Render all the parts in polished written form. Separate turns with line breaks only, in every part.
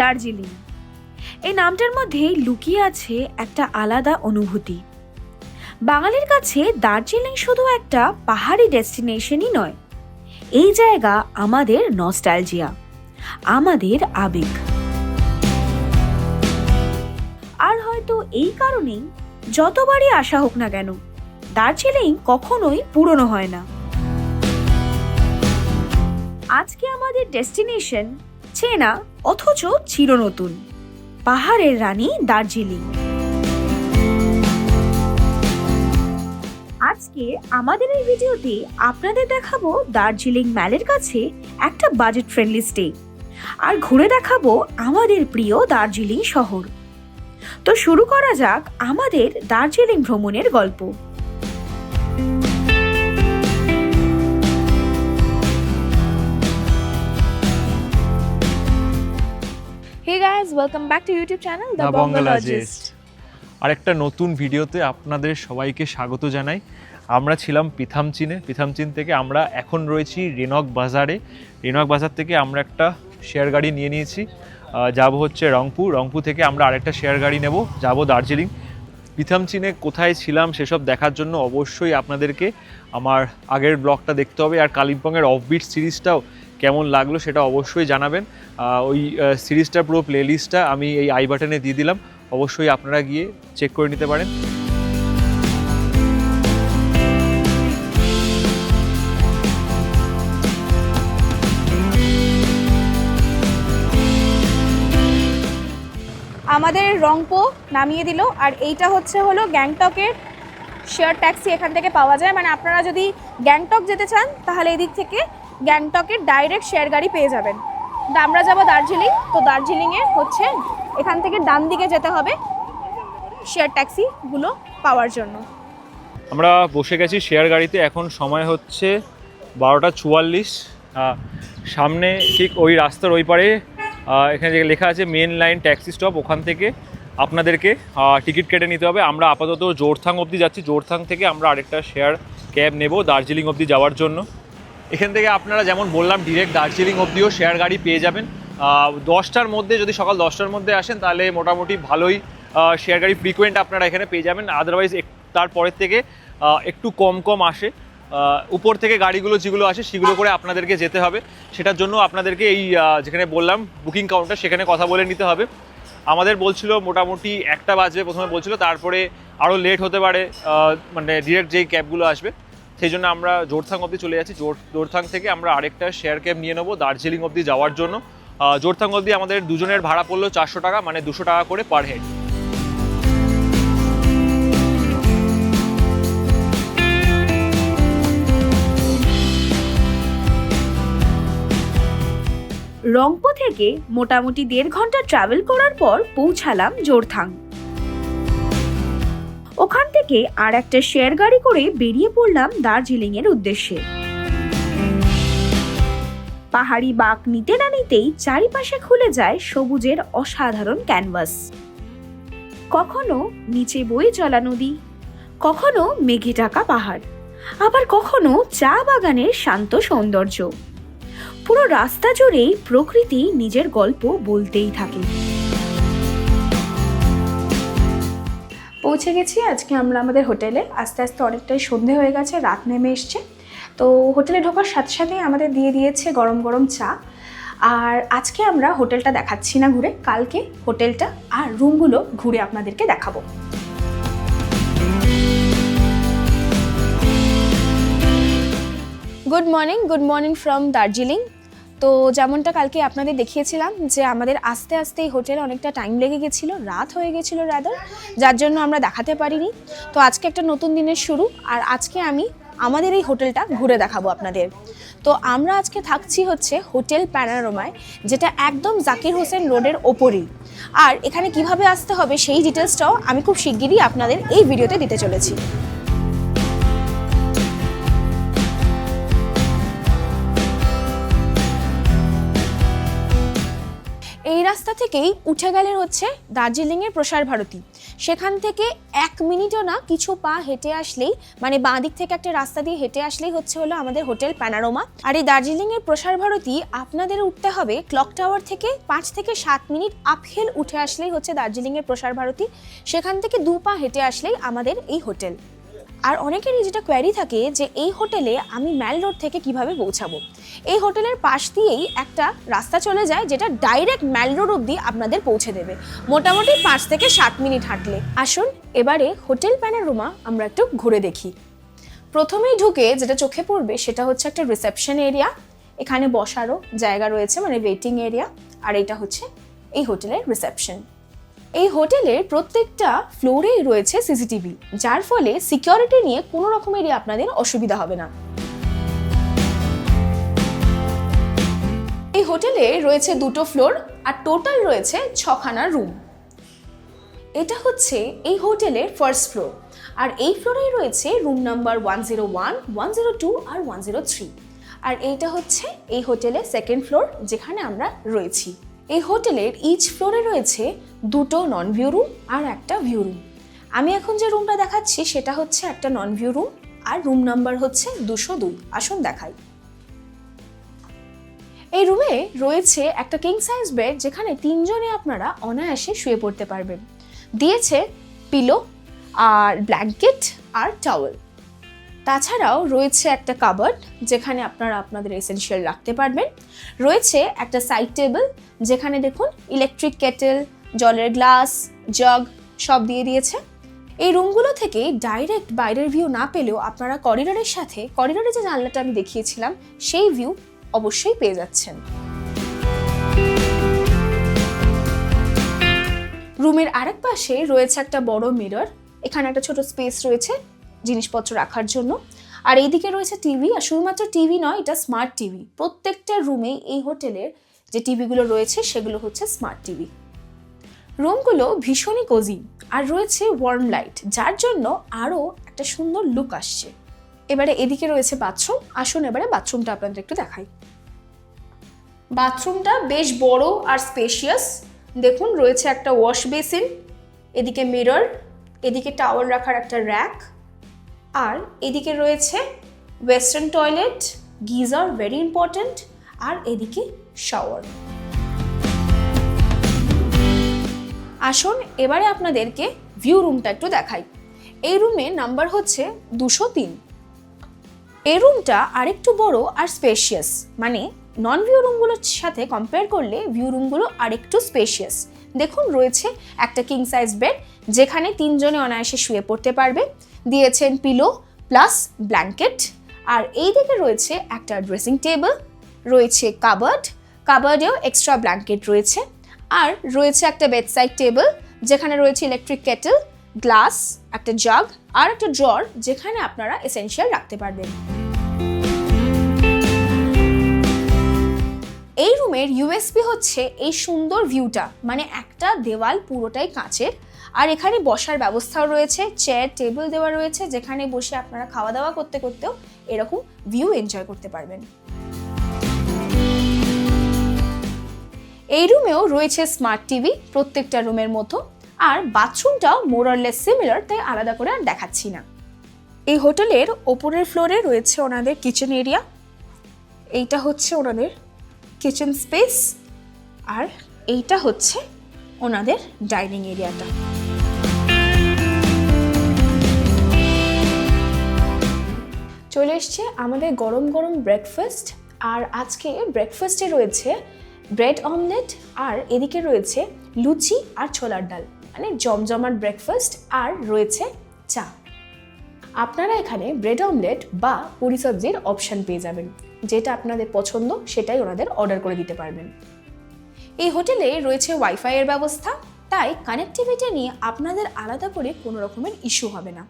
দার্জিলিং। এই নামটার মধ্যে লুকিয়ে আছে একটা আলাদা অনুভূতি। বাঙালির কাছে দার্জিলিং শুধু একটা পাহাড়ি ডেস্টিনেশনই নয়, এই জায়গা আমাদের নস্টালজিয়া, আমাদের আবেগ। আর হয়তো এই কারণেই যতবারই আসা হোক না কেন, দার্জিলিং কখনোই পুরনো হয় না। আজকে আমাদের ডেস্টিনেশন চেনা অথচ চিরনতুন, পাহাড়ের রানী দার্জিলিং। আজকে আমাদের এই ভিডিওতে আপনাদের দেখাবো দার্জিলিং ম্যালের কাছে একটা বাজেট ফ্রেন্ডলি স্টে, আর ঘুরে দেখাবো আমাদের প্রিয় দার্জিলিং শহর। তো শুরু করা যাক আমাদের দার্জিলিং ভ্রমণের গল্প। Hey guys, welcome back to YouTube channel The Bongologist.
আরেকটা নতুন ভিডিওতে আপনাদের সবাইকে স্বাগত জানাই। আমরা ছিলাম পিথামচিনে, পিথামচিন থেকে আমরা এখন রয়েছি রেনক বাজারে। রেনক বাজার থেকে আমরা একটা শেয়ার গাড়ি নিয়ে নিয়েছি, যাব হচ্ছে রংপুর। রংপুর থেকে আমরা আরেকটা শেয়ার গাড়ি নেব, যাব দার্জিলিং। পিথামচিনে কোথায় ছিলাম সেসব দেখার জন্য অবশ্যই আপনাদেরকে আমার আগের ব্লগটা দেখতে হবে, আর কালিম্পংয়ের অফবিট সিরিজটাও কেমন লাগলো সেটা অবশ্যই জানাবেন। ওই সিরিজটার পুরো প্লেলিস্টটা আমি এই আই বাটনে দিয়ে দিলাম, অবশ্যই আপনারা গিয়ে চেক করে নিতে পারেন।
আমাদের রংপো নামিয়ে দিল, আর এইটা হলো গ্যাংটকের শেয়ার ট্যাক্সি। এখান থেকে পাওয়া যায়, মানে আপনারা যদি গ্যাংটক যেতে চান তাহলে এই দিক থেকে গ্যাংটকের ডাইরেক্ট শেয়ার গাড়ি পেয়ে যাবেন। আমরা যাব দার্জিলিং, তো দার্জিলিংয়ে এখান থেকে ডান দিকে যেতে হবে শেয়ার ট্যাক্সিগুলো পাওয়ার জন্য।
আমরা বসে গেছি শেয়ার গাড়িতে, এখন সময় হচ্ছে 12:44। সামনে ঠিক ওই রাস্তার ওই পারে এখানে যে লেখা আছে মেন লাইন ট্যাক্সি স্টপ, ওখান থেকে আপনাদেরকে টিকিট কেটে নিতে হবে। আমরা আপাতত জোরথাং অবধি যাচ্ছি, জোরথাং থেকে আমরা আরেকটা শেয়ার ক্যাব নেব দার্জিলিং অবধি যাওয়ার জন্য। এখান থেকে আপনারা যেমন বললাম ডিরেক্ট দার্জিলিং অবধিও শেয়ার গাড়ি পেয়ে যাবেন। 10টার মধ্যে, যদি সকাল 10টার মধ্যে আসেন তাহলে মোটামুটি ভালোই শেয়ার গাড়ি ফ্রিকোয়েন্ট আপনারা এখানে পেয়ে যাবেন। আদারওয়াইজ তারপরের থেকে একটু কম আসে। উপর থেকে গাড়িগুলো যেগুলো আসে সেগুলো করে আপনাদেরকে যেতে হবে। সেটার জন্য আপনাদেরকে এই যেখানে বললাম বুকিং কাউন্টার, সেখানে কথা বলে নিতে হবে। আমাদের বলছিল মোটামুটি 1টা বাজবে প্রথমে বলছিল, তারপরে আরও লেট হতে পারে, মানে ডিরেক্ট যেই ক্যাবগুলো আসবে। সেই জন্য আমরা জোরথাং অবধি চলে যাচ্ছি। জোরথাং থেকে আমরা আরেকটা শেয়ার ক্যাব নিয়ে নেবো দার্জিলিং অবধি যাওয়ার জন্য। জোরথাং অবধি আমাদের দুজনের ভাড়া পড়লো 400 টাকা, মানে 200 টাকা করে পার হেড।
রংপো থেকে মোটামুটি 1.5 ঘন্টা ট্রাভেল করার পর পৌঁছালাম জোরথাং। ওখান থেকে আর একটা শেয়ার গাড়ি করে বেরিয়ে পড়লাম দার্জিলিং এর উদ্দেশ্যে। পাহাড়ি বাঁক নিতে না নিতেই চারিপাশে খুলে যায় সবুজের অসাধারণ ক্যানভাস। কখনো নিচে বয়ে চলা নদী, কখনো মেঘে ঢাকা পাহাড়, আবার কখনো চা বাগানের শান্ত সৌন্দর্য। পুরো রাস্তা জুড়েই প্রকৃতি নিজের গল্প বলতেই থাকে।
পৌঁছে গেছি আজকে আমরা আমাদের হোটেলে। আস্তে আস্তে অনেকটাই সন্ধে হয়ে গেছে, রাত নেমে এসছে। তো হোটেলে ঢোকার সাথে সাথেই আমাদের দিয়ে দিয়েছে গরম গরম চা। আর আজকে আমরা হোটেলটা দেখাচ্ছি না ঘুরে, কালকে হোটেলটা আর রুমগুলো ঘুরে আপনাদেরকে দেখাবো। Good morning from Darjeeling. তো যেমনটা কালকে আপনাদের দেখিয়েছিলাম যে আমাদের আস্তে আস্তে এই হোটেলে অনেকটা টাইম লেগে গেছিলো, রাত হয়ে গেছিলো রাদার, যার জন্য আমরা দেখাতে পারিনি। তো আজকে একটা নতুন দিনের শুরু, আর আজকে আমি আমাদের এই হোটেলটা ঘুরে দেখাবো আপনাদের। তো আমরা আজকে থাকছি হোটেল প্যানোরামায়, যেটা একদম জাকির হোসেন রোডের ওপরেই। আর এখানে কিভাবে আসতে হবে সেই ডিটেলসটাও আমি খুব শিগগিরই আপনাদের এই ভিডিওতে দিতে চলেছি। এই রাস্তা থেকেই উঠে গেলেন দার্জিলিংয়ের প্রসার ভারতী। সেখান থেকে 1 মিনিটও না কিছু পা হেঁটে আসলেই, মানে বাঁ দিক থেকে একটা রাস্তা দিয়ে হেঁটে আসলেই হলো আমাদের হোটেল প্যানোরামা। আর এই দার্জিলিংয়ের প্রসার ভারতী আপনাদের উঠতে হবে ক্লক টাওয়ার থেকে 5 থেকে 7 মিনিট আপহিল উঠে আসলেই হচ্ছে দার্জিলিংয়ের প্রসার ভারতী। সেখান থেকে 2 পা হেঁটে আসলেই আমাদের এই হোটেল। আর অনেকেরই যেটা কোয়ারি থাকে যে এই হোটেলে আমি ম্যাল রোড থেকে কিভাবে পৌঁছাবো। এই হোটেলের পাশ দিয়েই একটা রাস্তা চলে যায় যেটা ডাইরেক্ট ম্যাল রোড অবধি আপনাদের পৌঁছে দেবে, মোটামুটি 5 থেকে 7 মিনিট হাঁটলে। আসুন এবারে হোটেল প্যানোরামা আমরা একটু ঘুরে দেখি। প্রথমেই ঢুকে যেটা চোখে পড়বে সেটা হচ্ছে একটা রিসেপশন এরিয়া। এখানে বসারও জায়গা রয়েছে, মানে ওয়েটিং এরিয়া। আর এটা হচ্ছে এই হোটেলের রিসেপশন। এই হোটেলের প্রত্যেকটা ফ্লোরেই রয়েছে সিসিটিভি, যার ফলে সিকিউরিটি নিয়ে কোনো রকমেরই আপনাদের অসুবিধা হবে না। এই হোটেলে রয়েছে 2টো ফ্লোর আর টোটাল রয়েছে 6খানা রুম। এটা হচ্ছে এই হোটেলের ফার্স্ট ফ্লোর, আর এই ফ্লোরেই রয়েছে রুম নাম্বার 101, 102 আর 103। আর এইটা হচ্ছে এই হোটেলের সেকেন্ড ফ্লোর, যেখানে আমরা রয়েছি। এই হোটেলের ইচ ফ্লোরে রয়েছে 2টো নন ভিউ রুম আর একটা ভিউ রুম। আমি এখন যে রুমটা দেখাচ্ছি সেটা হচ্ছে একটা নন ভিউ রুম, আর রুম নাম্বার হচ্ছে 202। আসুন দেখাই। এই রুমে রয়েছে একটা কিং সাইজ বেড, যেখানে 3 জনে আপনারা অনায়াসে শুয়ে পড়তে পারবেন। দিয়েছে পিলো আর ব্ল্যাঙ্কেট আর টাওয়েল। তাছাড়াও রয়েছে একটা কাবার্ড, যেখানে আপনারা আপনাদের এসেনশিয়াল রাখতে পারবেন। রয়েছে একটা সাইড টেবিল, যেখানে দেখুন ইলেকট্রিক কেটেল, জলের গ্লাস, জগ সব দিয়ে দিয়েছে। এই রুমগুলো থেকে ডাইরেক্ট বাইরের ভিউ না পেলেও আপনারা করিডোরের সাথে, করিডোরে যে জানলাটা আমি দেখিয়েছিলাম সেই ভিউ অবশ্যই পেয়ে যাচ্ছেন। রুমের আরেক পাশে রয়েছে একটা বড় মিরর। এখানে একটা ছোট স্পেস রয়েছে জিনিসপত্র রাখার জন্য। আর এইদিকে রয়েছে টিভি, আর শুধুমাত্র টিভি নয়, এটা স্মার্ট টিভি। প্রত্যেকটা রুমে এই হোটেলের যে টিভিগুলো রয়েছে সেগুলো হচ্ছে স্মার্ট টিভি। রুমগুলো ভীষণই কোজি আর রয়েছে ওয়ার্ম লাইট, যার জন্য আরও একটা সুন্দর লুক আসছে। এবারে এদিকে রয়েছে বাথরুম। আসুন এবারে বাথরুমটা আপনাদের একটু দেখাই। বাথরুমটা বেশ বড় আর স্পেশিয়াস। দেখুন রয়েছে একটা ওয়াশ বেসিন, এদিকে মিরর, এদিকে টাওয়াল রাখার একটা র্যাক, আর এদিকে রয়েছে western toilet, geyser very important, আর এদিকে শাওয়ার। আসুন এবারে আপনাদেরকে ভিউ রুমটা একটু দেখাই। এই রুমে নাম্বার হচ্ছে 203। এই রুমটা আরেকটু বড় আর স্পেশিয়াস, মানে নন ভিউ রুমগুলোর সাথে কম্পেয়ার করলে ভিউ রুমগুলো আরেকটু স্পেশিয়াস। দেখুন রয়েছে একটা কিং সাইজ বেড, যেখানে 3 জনে অনায়াসে শুয়ে পড়তে পারবে। দিয়েছেন পিলো প্লাস ব্ল্যাঙ্কেট। আর এই দিকে রয়েছে একটা ড্রেসিং টেবিল, রয়েছে কাবার্ড, কাবার্ডেও এক্সট্রা ব্ল্যাঙ্কেট রয়েছে। আর রয়েছে একটা বেডসাইড টেবিল, যেখানে রয়েছে ইলেকট্রিক কেটেল, গ্লাস, একটা জাগ আর একটা ড্রয়ার, যেখানে আপনারা এসেনশিয়াল রাখতে পারবেন। এই রুমের ইউএসপি হচ্ছে এই সুন্দর ভিউটা, মানে একটা দেওয়াল পুরোটাই কাঁচের। আর এখানে বসার ব্যবস্থাও রয়েছে, চেয়ার টেবিল দেওয়া রয়েছে, যেখানে বসে আপনারা খাওয়া দাওয়া করতে করতেও এরকম ভিউ এনজয় করতে পারবেন। এই রুমেও রয়েছে স্মার্ট টিভি প্রত্যেকটা রুমের মতো। আর বাথরুমটাও মোরলেস সিমিলার, তাই আলাদা করে আর দেখাচ্ছি না। এই হোটেলের ওপরের ফ্লোরে রয়েছে ওনাদের কিচেন এরিয়া। এইটা হচ্ছে ওনাদের কিচেন স্পেস, আর এইটা হচ্ছে ওনাদের ডাইনিং এরিয়াটা। চলে এসছে আমাদের গরম গরম ব্রেকফাস্ট। আর আজকে ব্রেকফাস্টে রয়েছে ব্রেড অমলেট, আর এদিকে রয়েছে লুচি আর ছোলার ডাল, মানে জমজমাট ব্রেকফাস্ট। আর রয়েছে চা। আপনারা এখানে ব্রেড অমলেট বা পুরি সবজির অপশান পেয়ে যাবেন, যেটা আপনাদের পছন্দ সেটাই ওনাদের অর্ডার করে দিতে পারবেন। এই হোটেলে রয়েছে ওয়াইফাই এর ব্যবস্থা, তাই কানেক্টিভিটি নিয়ে আপনাদের আলাদা করে কোনো রকমের ইস্যু হবে না।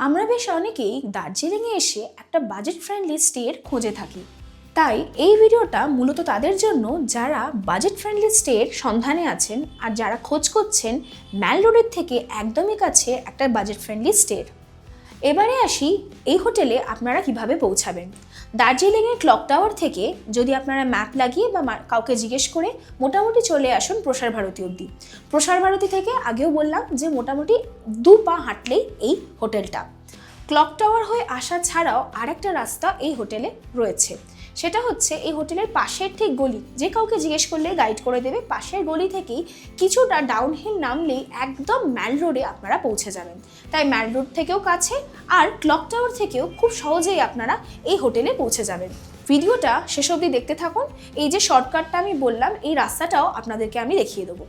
আমরা বেশ অনেকেই দার্জিলিংয়ে এসে একটা বাজেট ফ্রেন্ডলি স্টের খোঁজে থাকি, তাই এই ভিডিওটা মূলত তাদের জন্য যারা বাজেট ফ্রেন্ডলি স্টের সন্ধানে আছেন আর যারা খোঁজ করছেন ম্যাল রোডের থেকে একদমই কাছে একটা বাজেট ফ্রেন্ডলি স্টের। এবারে আসি এই হোটেলে আপনারা কিভাবে পৌঁছাবেন। দার্জিলিংয়ের ক্লক টাওয়ার থেকে যদি আপনারা ম্যাপ লাগিয়ে বা কাউকে জিজ্ঞেস করে মোটামুটি চলে আসুন প্রসার ভারতী অবধি। প্রসার ভারতী থেকে আগেও বললাম যে মোটামুটি 2 পা হাঁটলেই এই হোটেলটা। ক্লক টাওয়ার হয়ে আসা ছাড়াও আরেকটা রাস্তা এই হোটেলে রয়েছে, সেটা হচ্ছে এই হোটেলের পাশের ঠিক গলি, যে কাউকে জিজ্ঞেস করলে গাইড করে দেবে। পাশের গলি থেকেই কিছুটা ডাউনহিল নামলেই একদম ম্যাল রোডে আপনারা পৌঁছে যাবেন। তাই ম্যাল রোড থেকেও কাছে আর ক্লক টাওয়ার থেকেও খুব সহজেই আপনারা এই হোটেলে পৌঁছে যাবেন। ভিডিওটা শেষ অবধি দেখতে থাকুন। এই যে শর্টকাটটা আমি বললাম, এই রাস্তাটাও আপনাদেরকে আমি দেখিয়ে দেবো।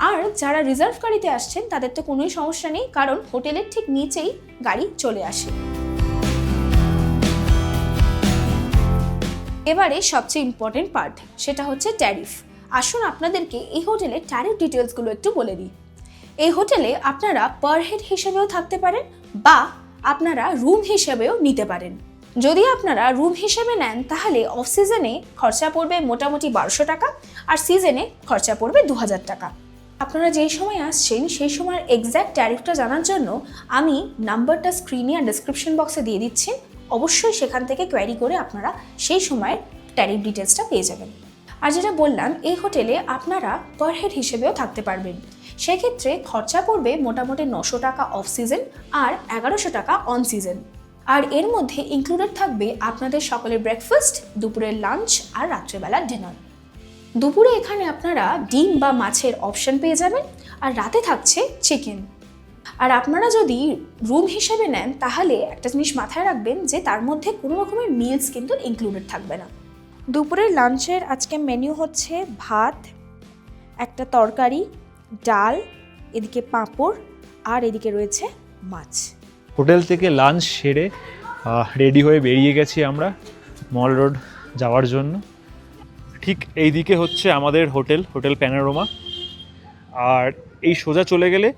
আর যারা রিজার্ভ গাড়িতে আসছেন তাদের তো কোনোই সমস্যা নেই, কারণ হোটেলের ঠিক নিচেই গাড়ি চলে আসে। এবারে সবচেয়ে ইম্পর্টেন্ট পার্ট, সেটা হচ্ছে ট্যারিফ। আসুন আপনাদেরকে এই হোটেলের ট্যারিফ ডিটেলসগুলো একটু বলে দিই। এই হোটেলে আপনারা পার হেড হিসেবেও থাকতে পারেন বা আপনারা রুম হিসেবেও নিতে পারেন। যদি আপনারা রুম হিসেবে নেন তাহলে অফ সিজনে খরচা পড়বে মোটামুটি 1200 টাকা, আর সিজনে খরচা পড়বে 2000 টাকা। আপনারা যেই সময় আসছেন সেই সময়ের এক্স্যাক্ট ট্যারিফটা জানার জন্য আমি নাম্বারটা স্ক্রিনে আর ডেসক্রিপশন বক্সে দিয়ে দিচ্ছি। অবশ্যই সেখান থেকে কোয়ারি করে আপনারা সেই সময়ের ট্যারিফ ডিটেলসটা পেয়ে যাবেন। আর যেটা বললাম, এই হোটেলে আপনারা পার হেড হিসেবেও থাকতে পারবেন। সেক্ষেত্রে খরচা পড়বে মোটামুটি 900 টাকা অফ সিজন আর 1100 টাকা অন সিজন। আর এর মধ্যে ইনক্লুডেড থাকবে আপনাদের সকালের ব্রেকফাস্ট, দুপুরের লাঞ্চ আর রাত্রেবেলার ডিনার। দুপুরে এখানে আপনারা ডিম বা মাছের অপশন পেয়ে যাবেন, আর রাতে থাকছে চিকেন। আর আপনারা যদি রুম হিসেবে নেন তাহলে একটা জিনিস মাথায় রাখবেন যে তার মধ্যে কোনো রকমের মিলস কিন্তু ইনক্লুডেড থাকবে না। দুপুরের লাঞ্চের আজকে মেনু হচ্ছে ভাত, একটা তরকারি, ডাল, এদিকে পাঁপড় আর এদিকে রয়েছে মাছ।
হোটেল থেকে লাঞ্চ সেরে রেডি হয়ে বেরিয়ে গেছি আমরা মল রোড যাওয়ার জন্য। ঠিক এই দিকে হচ্ছে আমাদের হোটেল প্যানোরামা, আর এই সোজা চলে গেলে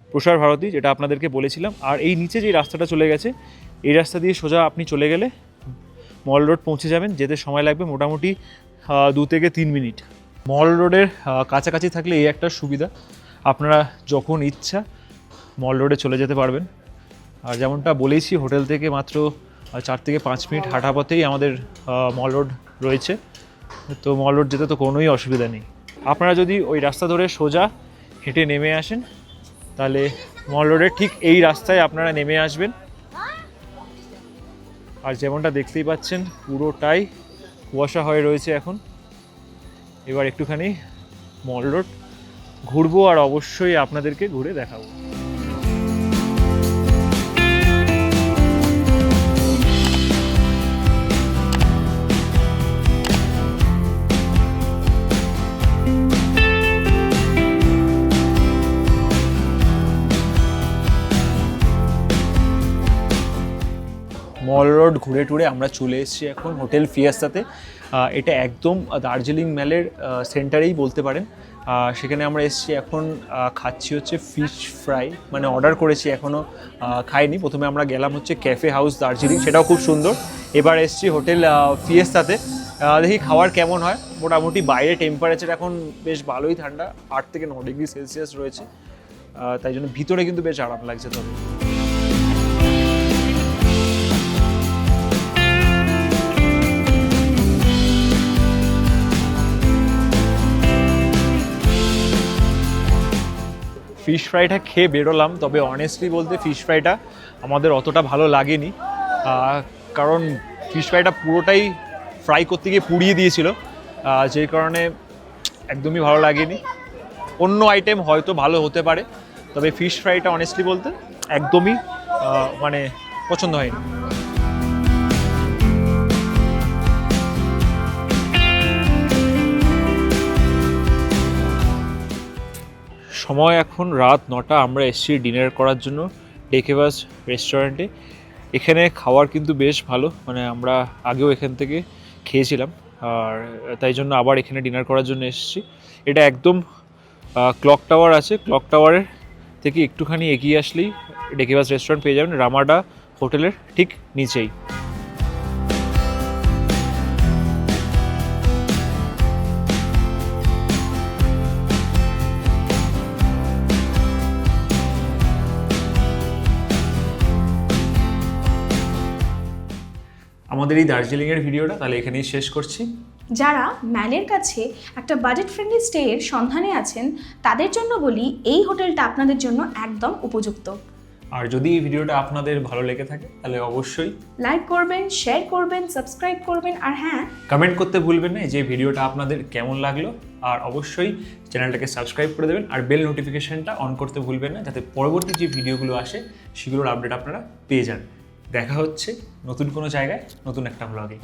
প্রসার ভারতী, যেটা আপনাদেরকে বলেছিলাম। আর এই নিচে যে রাস্তাটা চলে গেছে, এই রাস্তা দিয়ে সোজা আপনি চলে গেলে মল রোড পৌঁছে যাবেন। যেতে সময় লাগবে মোটামুটি 2 থেকে 3 মিনিট। মল রোডের কাছাকাছি থাকলে এই একটা সুবিধা, আপনারা যখন ইচ্ছা মল রোডে চলে যেতে পারবেন। আর যেমনটা বলেছি, হোটেল থেকে মাত্র 4 থেকে 5 মিনিট হাঁটা পথেই আমাদের মল রোড রয়েছে। তো মল রোড যেতে তো কোনোই অসুবিধা নেই। আপনারা যদি ওই রাস্তা ধরে সোজা হেঁটে নেমে আসেন তাহলে মল রোডের ঠিক এই রাস্তায় আপনারা নেমে আসবেন। আর যেমনটা দেখতেই পাচ্ছেন পুরোটাই কুয়াশা হয়ে রয়েছে এখন। এবার একটুখানি মল রোড ঘুরবো আর অবশ্যই আপনাদেরকে ঘুরে দেখাবো। মল রোড ঘুরে টুরে আমরা চলে এসেছি এখন হোটেল ফিয়েস্তাতে। এটা একদম দার্জিলিং ম্যালের সেন্টারেই বলতে পারেন। সেখানে আমরা এসেছি এখন, খাচ্ছি হচ্ছে ফিশ ফ্রাই, মানে অর্ডার করেছি, এখনও খাইনি। প্রথমে আমরা গেলাম হচ্ছে ক্যাফে হাউস দার্জিলিং, সেটাও খুব সুন্দর। এবার এসেছি হোটেল ফিয়েস্তাতে, দেখি খাওয়ার কেমন হয়। মোটামুটি বাইরে টেম্পারেচার এখন বেশ ভালোই ঠান্ডা, 8 থেকে 9 ডিগ্রি সেলসিয়াস রয়েছে, তাই জন্য ভিতরে কিন্তু বেশ আরাম লাগছে। তবে ফিশ ফ্রাইটা খেয়ে বেরোলাম, তবে অনেস্টলি বলতে ফিশ ফ্রাইটা আমাদের অতটা ভালো লাগেনি, কারণ ফিশ ফ্রাইটা পুরোটাই ফ্রাই করতে গিয়ে পুড়িয়ে দিয়েছিল, যেই কারণে একদমই ভালো লাগেনি। অন্য আইটেম হয়তো ভালো হতে পারে, তবে ফিশ ফ্রাইটা অনেস্টলি বলতে একদমই মানে পছন্দ হয়নি। সময় এখন রাত 9টা। আমরা এসেছি ডিনার করার জন্য ডেকেবাস রেস্টুরেন্টে। এখানে খাওয়ার কিন্তু বেশ ভালো, মানে আমরা আগেও এখান থেকে খেয়েছিলাম, আর তাই জন্য আবার এখানে ডিনার করার জন্য এসেছি। এটা একদম ক্লক টাওয়ার আছে, ক্লক টাওয়ারের থেকে একটুখানি এগিয়ে আসলেই ডেকেবাস রেস্টুরেন্ট পেয়ে যাবেন, রামাডা হোটেলের ঠিক নিচেই। আমাদের এই দার্জিলিংয়ের ভিডিওটা তাহলে এখানেই শেষ করছি।
যারা ম্যালের কাছে একটা বাজেট ফ্রেন্ডলি স্টেয়ের সন্ধানে আছেন তাদের জন্য বলি এই হোটেলটা আপনাদের জন্য একদম উপযুক্ত।
আর যদি এই ভিডিওটা আপনাদের ভালো লেগে থাকে তাহলে অবশ্যই
লাইক করবেন, শেয়ার করবেন, সাবস্ক্রাইব করবেন, আর হ্যাঁ,
কমেন্ট করতে ভুলবেন না যে ভিডিওটা আপনাদের কেমন লাগলো। আর অবশ্যই চ্যানেলটাকে সাবস্ক্রাইব করে দেবেন আর বেল নোটিফিকেশনটা অন করতে ভুলবেন না, যাতে পরবর্তী যে ভিডিওগুলো আসে সেগুলোর আপডেট আপনারা পেয়ে যান। দেখা হচ্ছে নতুন কোনো জায়গায় নতুন একটা ব্লগে।